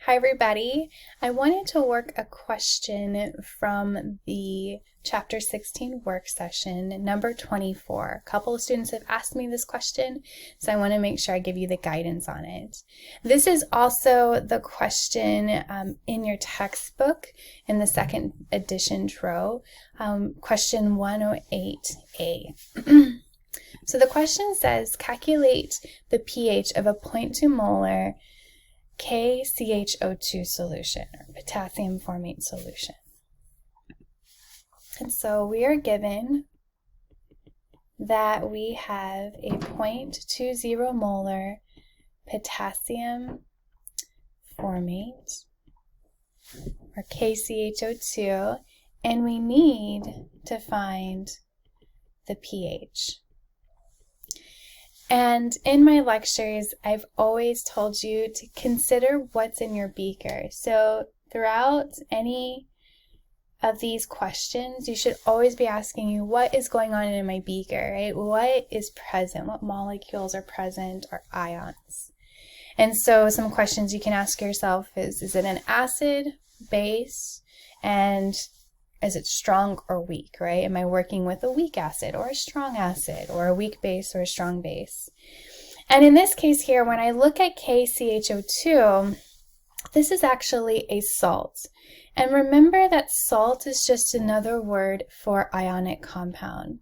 Hi everybody. I wanted to work a question from the Chapter 16 work session, number 24. A couple of students have asked me this question, so I want to make sure I give you the guidance on it. This is also the question in your textbook in the second edition row, question 108A. So the question says, calculate the pH of a 0.2 molar KCHO2 solution, or potassium formate solution. And so we are given that we have a 0.20 molar potassium formate, or KCHO2, and we need to find the pH. And in my lectures, I've always told you to consider what's in your beaker. So throughout any of these questions, you should always be asking you, what is going on in my beaker, right? What is present? What molecules are present, or ions? And so some questions you can ask yourself is it an acid, base, and is it strong or weak, right? Am I working with a weak acid or a strong acid, or a weak base or a strong base? And in this case here, when I look at KCHO2, this is actually a salt. And remember that salt is just another word for ionic compound.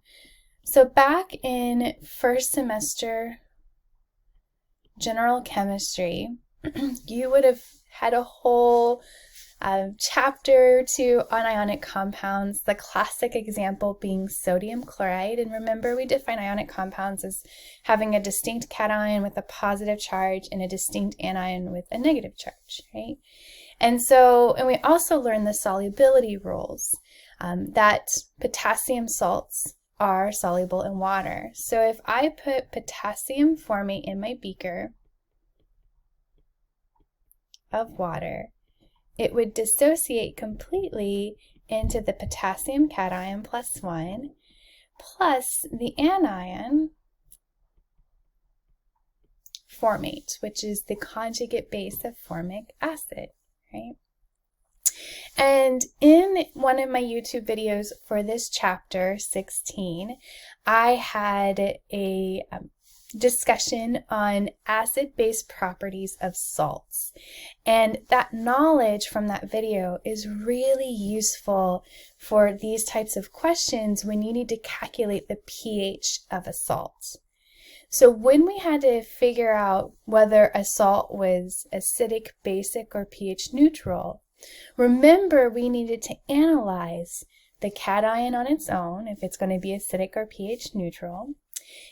So back in first semester general chemistry, you would have had a whole chapter 2 on ionic compounds, the classic example being sodium chloride. And remember, we define ionic compounds as having a distinct cation with a positive charge and a distinct anion with a negative charge, right? And we also learned the solubility rules, that potassium salts are soluble in water. So if I put potassium formate in my beaker of water, it would dissociate completely into the potassium cation +1 plus the anion formate, which is the conjugate base of formic acid, right? And in one of my YouTube videos for this chapter 16, I had a discussion on acid-base properties of salts. And that knowledge from that video is really useful for these types of questions when you need to calculate the pH of a salt. So when we had to figure out whether a salt was acidic, basic, or pH neutral, remember we needed to analyze the cation on its own, if it's going to be acidic or pH neutral.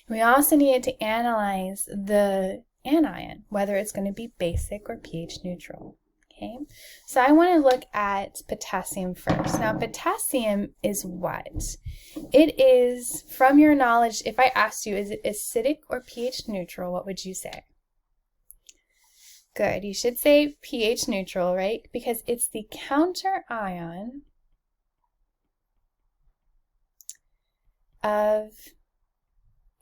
We also needed to analyze the anion, whether it's going to be basic or pH neutral. Okay, so I want to look at potassium first. Now, potassium is what? It is, from your knowledge, if I asked you, is it acidic or pH neutral, what would you say? Good, you should say pH neutral, right? Because it's the counter ion of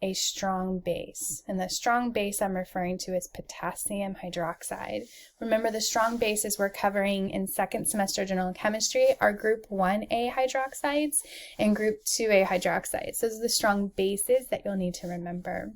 a strong base. And the strong base I'm referring to is potassium hydroxide. Remember, the strong bases we're covering in second semester general chemistry are group 1A hydroxides and group 2A hydroxides. Those are the strong bases that you'll need to remember.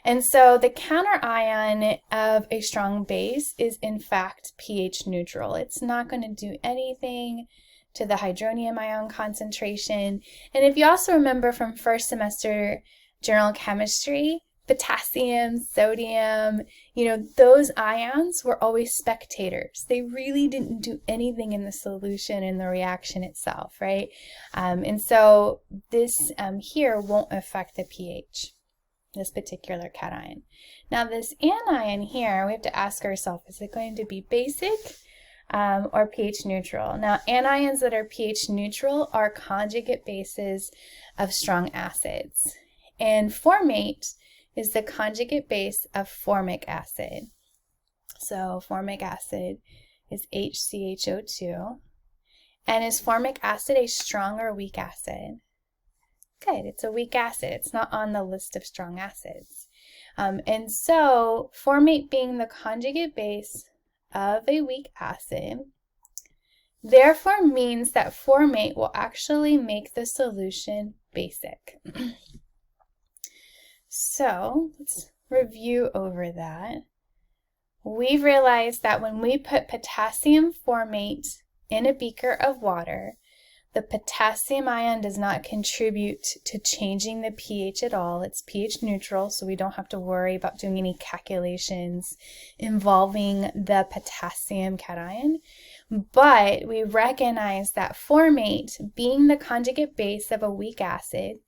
And so the counter ion of a strong base is in fact pH neutral. It's not going to do anything to the hydronium ion concentration. And if you also remember from first semester general chemistry, potassium, sodium, those ions were always spectators. They really didn't do anything in the solution, in the reaction itself, right? And so this here won't affect the pH, this particular cation. Now this anion here, we have to ask ourselves, is it going to be basic or pH neutral? Now, anions that are pH neutral are conjugate bases of strong acids. And formate is the conjugate base of formic acid. So formic acid is HCHO2. And is formic acid a strong or weak acid? Good, it's a weak acid. It's not on the list of strong acids. And so formate being the conjugate base of a weak acid, therefore means that formate will actually make the solution basic. So let's review over that. We've realized that when we put potassium formate in a beaker of water, the potassium ion does not contribute to changing the pH at all. It's pH neutral, so we don't have to worry about doing any calculations involving the potassium cation. But we recognize that formate, being the conjugate base of a weak acid,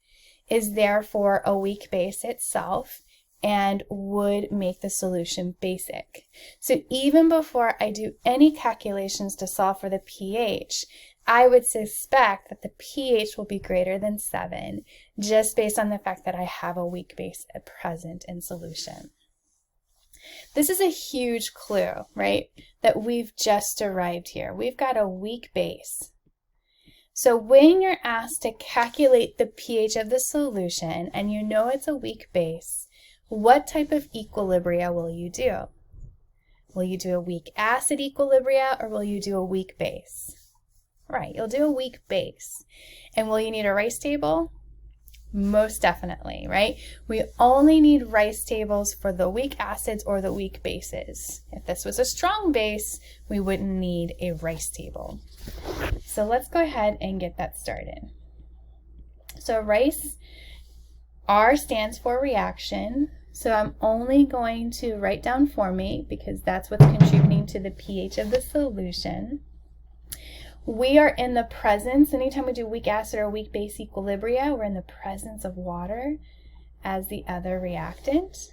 is therefore a weak base itself and would make the solution basic. So even before I do any calculations to solve for the pH, I would suspect that the pH will be greater than 7, just based on the fact that I have a weak base present in solution. This is a huge clue, right, that we've just arrived here. We've got a weak base. So when you're asked to calculate the pH of the solution and you know it's a weak base, what type of equilibria will you do? Will you do a weak acid equilibria or will you do a weak base? Right, you'll do a weak base. And will you need a rice table? Most definitely, right? We only need rice tables for the weak acids or the weak bases. If this was a strong base, we wouldn't need a rice table. So let's go ahead and get that started. So rice, R stands for reaction. So I'm only going to write down formate because that's what's contributing to the pH of the solution. We are in the presence, anytime we do weak acid or weak base equilibria, we're in the presence of water as the other reactant.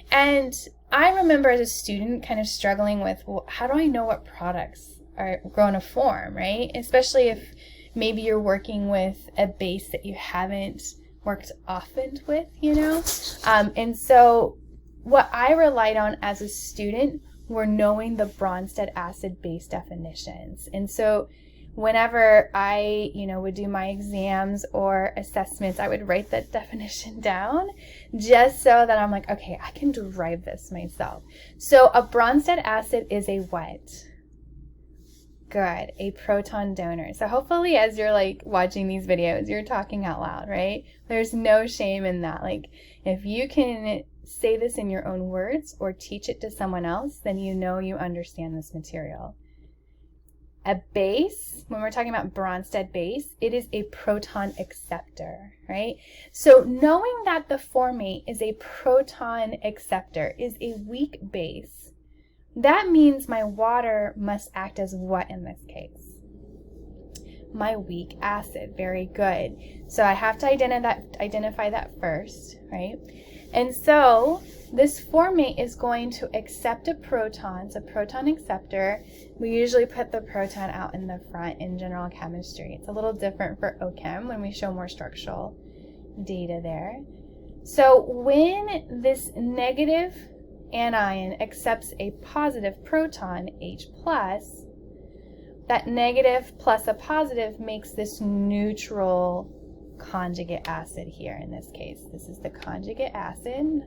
And I remember as a student kind of struggling with, well, how do I know what products are going to form, right? Especially if maybe you're working with a base that you haven't worked often with, you know? And so what I relied on as a student were knowing the Bronsted acid base definitions. And so whenever I, would do my exams or assessments, I would write that definition down just so that I'm like, okay, I can derive this myself. So a Bronsted acid is a what? Good, a proton donor. So hopefully as you're like watching these videos, you're talking out loud, right? There's no shame in that. Like if you can say this in your own words or teach it to someone else, then you know you understand this material. A base, when we're talking about Bronsted base, it is a proton acceptor, right? So knowing that the formate is a proton acceptor, is a weak base, that means my water must act as what in this case? My weak acid. Very good. So I have to identify that first, right? And so this formate is going to accept a proton. It's a proton acceptor. We usually put the proton out in the front in general chemistry. It's a little different for OChem when we show more structural data there. So when this negative anion accepts a positive proton, H+, that negative plus a positive makes this neutral conjugate acid here in this case. This is the conjugate acid.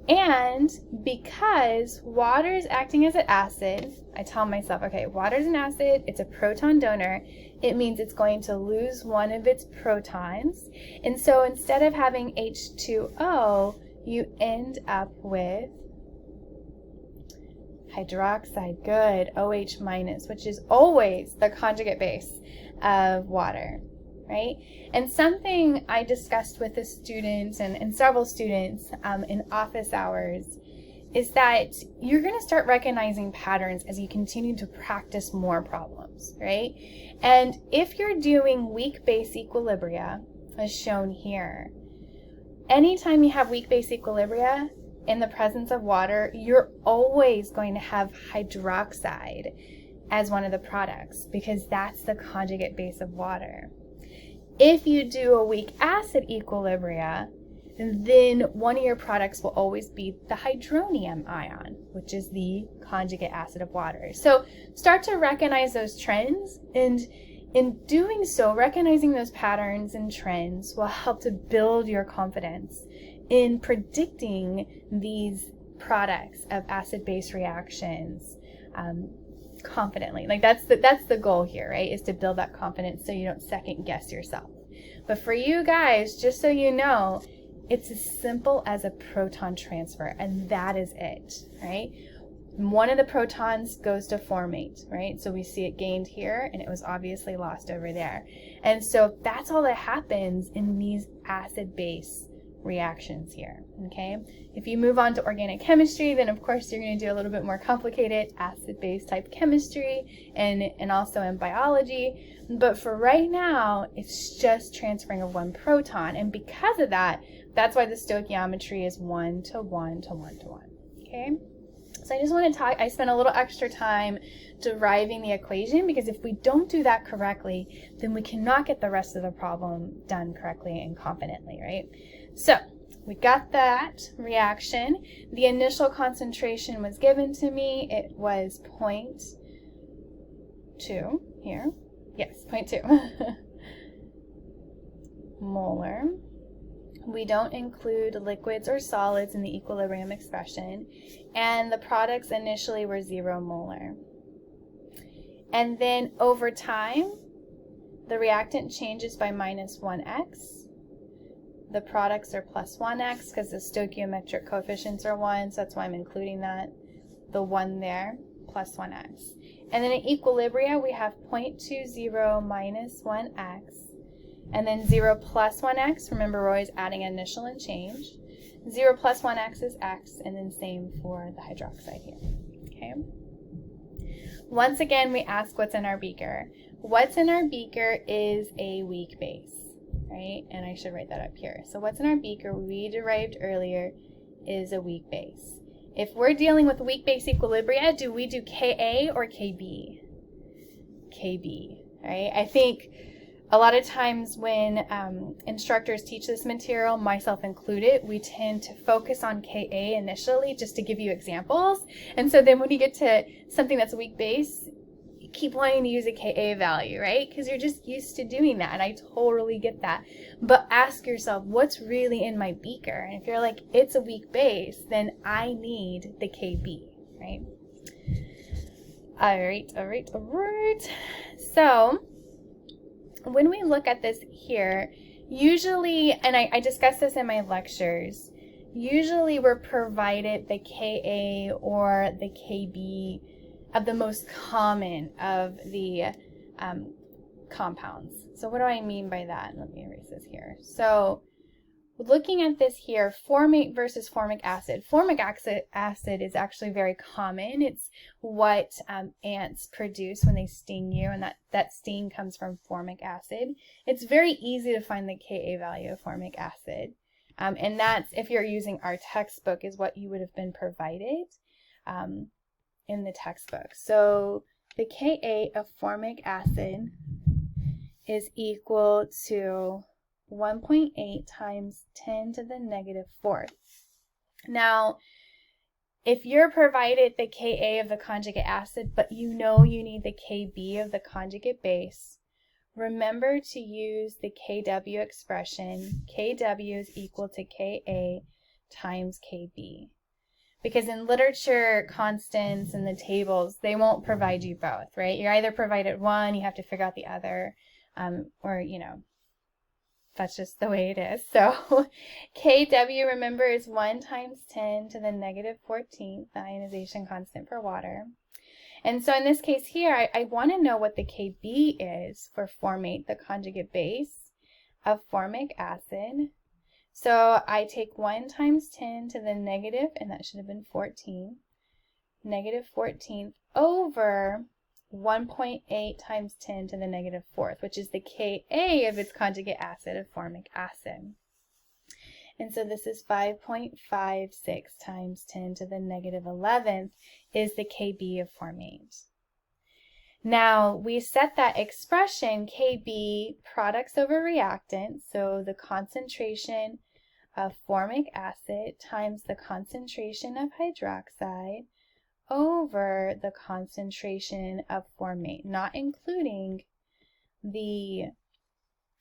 And because water is acting as an acid, I tell myself, okay, water is an acid, it's a proton donor, it means it's going to lose one of its protons. And so instead of having H2O, you end up with hydroxide, good, OH minus, which is always the conjugate base of water, right? And something I discussed with the students and several students in office hours is that you're going to start recognizing patterns as you continue to practice more problems, right? And if you're doing weak base equilibria, as shown here, anytime you have weak base equilibria in the presence of water, you're always going to have hydroxide as one of the products because that's the conjugate base of water. If you do a weak acid equilibria, then one of your products will always be the hydronium ion, which is the conjugate acid of water. So start to recognize those trends, and in doing so, recognizing those patterns and trends will help to build your confidence in predicting these products of acid-base reactions confidently. Like that's the goal here, right? Is to build that confidence so you don't second guess yourself. But for you guys, just so you know, it's as simple as a proton transfer, and that is it, right? One of the protons goes to formate, right? So we see it gained here, and it was obviously lost over there. And so that's all that happens in these acid-base reactions here, okay? If you move on to organic chemistry, then of course you're going to do a little bit more complicated acid-base type chemistry and also in biology. But for right now, it's just transferring of one proton. And because of that, that's why the stoichiometry is 1 to 1 to 1 to 1, okay? So I just want to talk, I spent a little extra time deriving the equation, because if we don't do that correctly, then we cannot get the rest of the problem done correctly and confidently, right? So we got that reaction. The initial concentration was given to me. It was 0.2 here. Yes, 0.2 molar. We don't include liquids or solids in the equilibrium expression, and the products initially were 0 molar. And then over time, the reactant changes by minus 1x. The products are plus 1x because the stoichiometric coefficients are 1, so that's why I'm including that. The 1 there, plus 1x. And then in equilibria, we have 0.20 minus 1x. And then 0 plus 1x, remember we're always adding initial and change. 0 plus 1x is x, and then same for the hydroxide here, okay? Once again, we ask what's in our beaker. What's in our beaker is a weak base, right? And I should write that up here. So what's in our beaker, we derived earlier, is a weak base. If we're dealing with weak base equilibria, do we do Ka or Kb? Kb, right? I think a lot of times when instructors teach this material, myself included, we tend to focus on Ka initially just to give you examples. And so then when you get to something that's a weak base, you keep wanting to use a Ka value, right? Because you're just used to doing that, and I totally get that. But ask yourself, what's really in my beaker? And if you're like, it's a weak base, then I need the Kb, right? All right. So when we look at this here, usually, and I discuss this in my lectures, usually we're provided the Ka or the Kb of the most common of the compounds. So what do I mean by that? Let me erase this here. So looking at this here, formate versus formic acid. Formic acid is actually very common. It's what ants produce when they sting you, and that sting comes from formic acid. It's very easy to find the Ka value of formic acid. And that's, if you're using our textbook, is what you would have been provided in the textbook. So the Ka of formic acid is equal to 1.8 times 10 to the negative fourth. Now, if you're provided the Ka of the conjugate acid, but you know you need the Kb of the conjugate base, remember to use the Kw expression. Kw is equal to Ka times Kb. Because in literature constants and the tables, they won't provide you both, right? You're either provided one, you have to figure out the other, or, you know, that's just the way it is. So Kw, remember, is 1 times 10 to the negative 14th, the ionization constant for water. And so in this case here, I want to know what the Kb is for formate, the conjugate base of formic acid. So I take 1 times 10 to the negative, and that should have been 14, negative 14th over 1.8 times 10 to the negative fourth, which is the Ka of its conjugate acid of formic acid. And so this is 5.56 times 10 to the negative 11th is the Kb of formate. Now we set that expression Kb products over reactants, so the concentration of formic acid times the concentration of hydroxide over the concentration of formate, not including the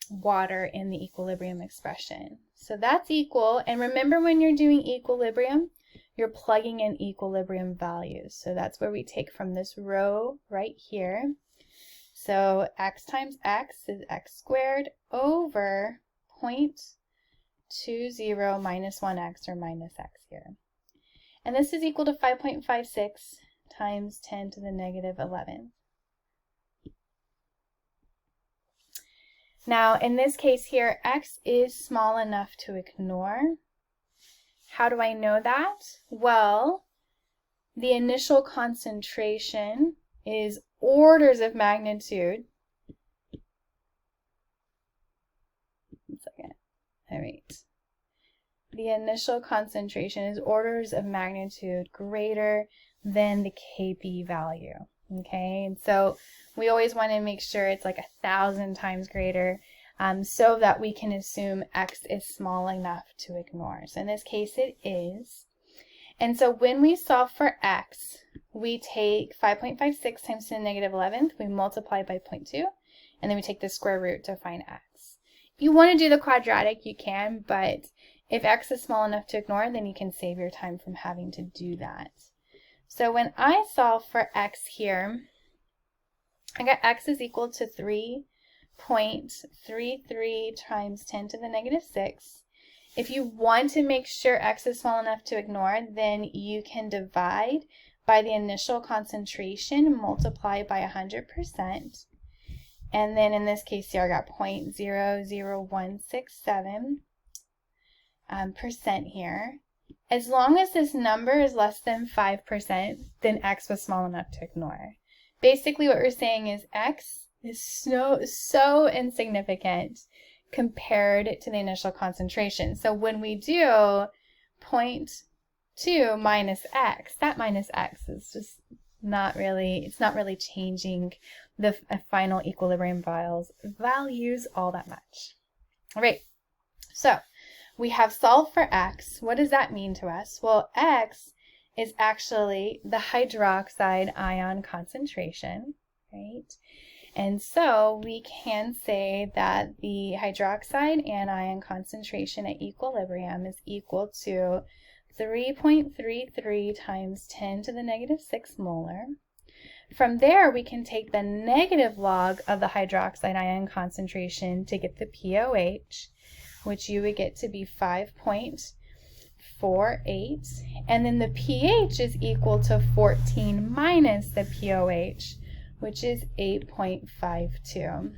water in the equilibrium expression. So that's equal, and remember when you're doing equilibrium, you're plugging in equilibrium values. So that's where we take from this row right here. So x times x is x squared over 0.20 minus 1x, or minus x here. And this is equal to 5.56 times 10 to the negative 11. Now, in this case here, x is small enough to ignore. How do I know that? Well, the initial concentration is orders of magnitude. One second. All right. The initial concentration is orders of magnitude greater than the Kp value. Okay, and so we always want to make sure it's like 1,000 times greater, so that we can assume x is small enough to ignore. So in this case it is. And so when we solve for x, we take 5.56 times 10 to the negative 11th, we multiply by 0.2, and then we take the square root to find x. If you want to do the quadratic, you can, but if x is small enough to ignore, then you can save your time from having to do that. So when I solve for x here, I got x is equal to 3.33 times 10 to the negative 6. If you want to make sure x is small enough to ignore, then you can divide by the initial concentration, multiply by 100%. And then in this case here, I got 0.00167% here. As long as this number is less than 5%, then x was small enough to ignore. Basically what we're saying is x is so insignificant compared to the initial concentration. So when we do 0.2 minus x, that minus x is just not really changing the final equilibrium values all that much. All right, so we have solved for x. What does that mean to us? Well, x is actually the hydroxide ion concentration, right? And so we can say that the hydroxide anion concentration at equilibrium is equal to 3.33 times 10 to the negative 6 molar. From there, we can take the negative log of the hydroxide ion concentration to get the pOH, which you would get to be 5.48, and then the pH is equal to 14 minus the pOH, which is 8.52.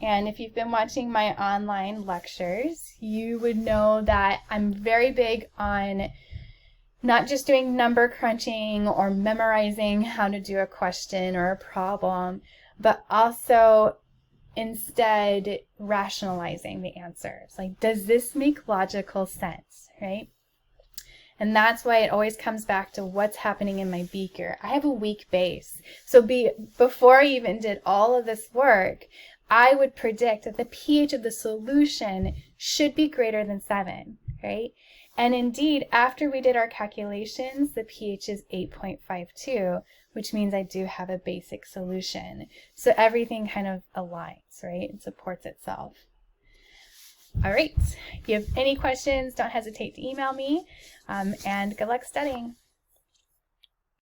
And if you've been watching my online lectures, you would know that I'm very big on not just doing number crunching or memorizing how to do a question or a problem, but also instead rationalizing the answers. Like, does this make logical sense, right? And that's why it always comes back to what's happening in my beaker. I have a weak base. So before I even did all of this work, I would predict that the pH of the solution should be greater than 7, right? And indeed, after we did our calculations, the pH is 8.52, which means I do have a basic solution. So everything kind of aligns, right? It supports itself. All right, if you have any questions, don't hesitate to email me, and good luck studying.